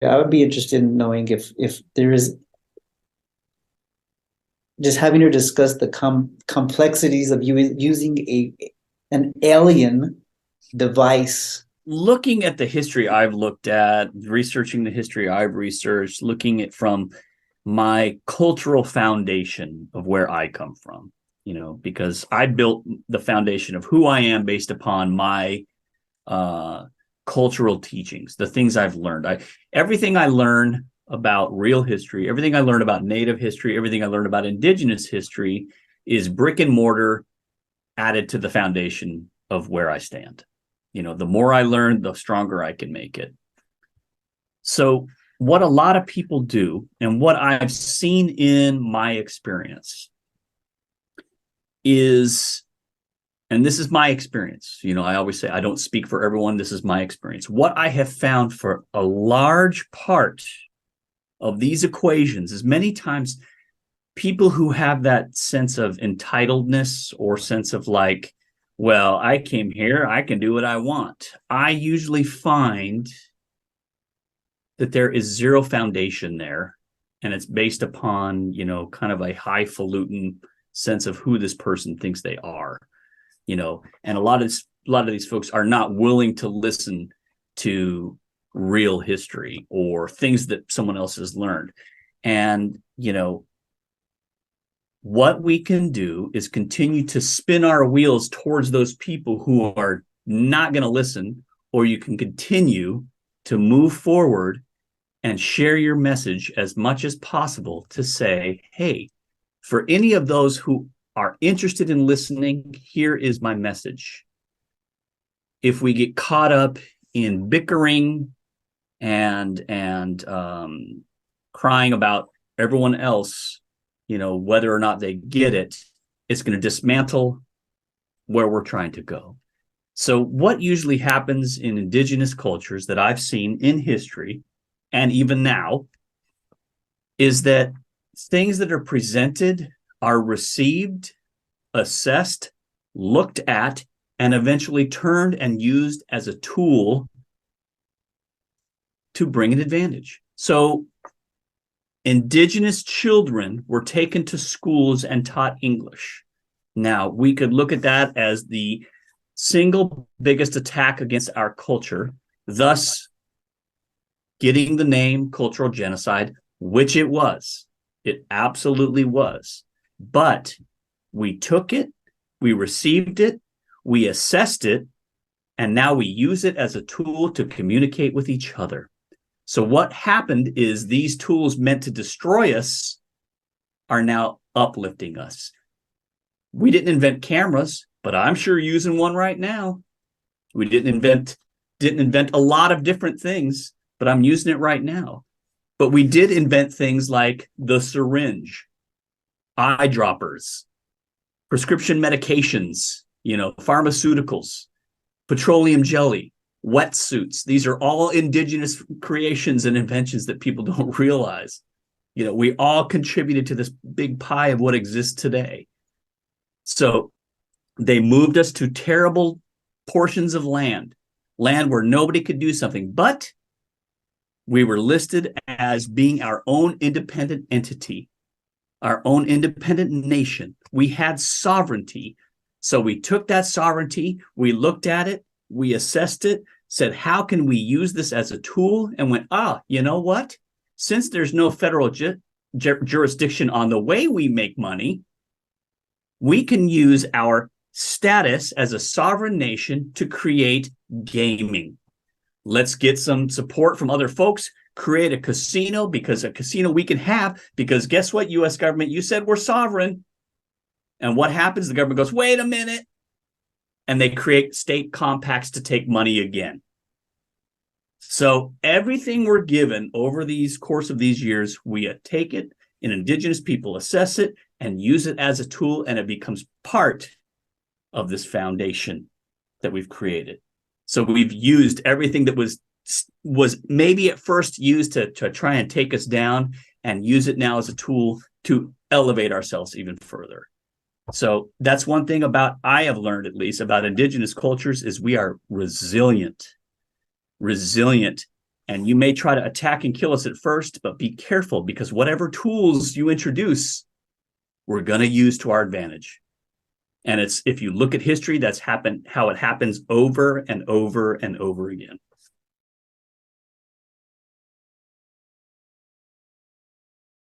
Yeah, I would be interested in knowing if there is, just having to discuss the complexities of using an alien device. Looking at the history I've looked at, researching the history I've researched, looking at from my cultural foundation of where I come from, because I built the foundation of who I am based upon my uh, cultural teachings, the things I've learned. Everything I learn about real history, everything I learn about Native history, everything I learn about Indigenous history is brick and mortar added to the foundation of where I stand. The more I learn, the stronger I can make it. So, what a lot of people do, and what I've seen in my experience, is, and this is my experience, I always say I don't speak for everyone. This is my experience. What I have found for a large part of these equations is many times people who have that sense of entitledness or sense of like, well, I came here, I can do what I want. I usually find that there is zero foundation there, and it's based upon, kind of a highfalutin sense of who this person thinks they are, and a lot of these folks are not willing to listen to real history or things that someone else has learned. And, what we can do is continue to spin our wheels towards those people who are not going to listen, or you can continue to move forward and share your message as much as possible to say, hey, for any of those who are interested in listening, here is my message. If we get caught up in bickering and crying about everyone else, whether or not they get it, it's going to dismantle where we're trying to go. So what usually happens in Indigenous cultures that I've seen in history, and even now, is that things that are presented are received, assessed, looked at, and eventually turned and used as a tool to bring an advantage. So Indigenous children were taken to schools and taught English. Now, we could look at that as the single biggest attack against our culture, thus getting the name cultural genocide, which it was. It absolutely was. But we took it, we received it, we assessed it, and now we use it as a tool to communicate with each other. So what happened is these tools meant to destroy us are now uplifting us. We didn't invent cameras, but I'm sure using one right now. We didn't invent a lot of different things, but I'm using it right now. But we did invent things like the syringe, eyedroppers, prescription medications, pharmaceuticals, petroleum jelly, wetsuits. These are all Indigenous creations and inventions that people don't realize. We all contributed to this big pie of what exists today. So they moved us to terrible portions of land where nobody could do something, but we were listed as being our own independent entity, our own independent nation. We had sovereignty. So we took that sovereignty, we looked at it, we assessed it, said, how can we use this as a tool? And went, you know what? Since there's no federal jurisdiction on the way we make money, we can use our status as a sovereign nation to create gaming. Let's get some support from other folks, create a casino, because a casino we can have, because guess what, U.S. government, you said we're sovereign. And what happens? The government goes, wait a minute. And they create state compacts to take money again. So everything we're given over these course of these years, we take it, and Indigenous people assess it and use it as a tool, and it becomes part of this foundation that we've created. So we've used everything that was maybe at first used to try and take us down, and use it now as a tool to elevate ourselves even further. So that's one thing I have learned, at least, about Indigenous cultures, is we are resilient. And you may try to attack and kill us at first, but be careful, because whatever tools you introduce, we're going to use to our advantage. And it's, if you look at history, that's happened, how it happens over and over and over again.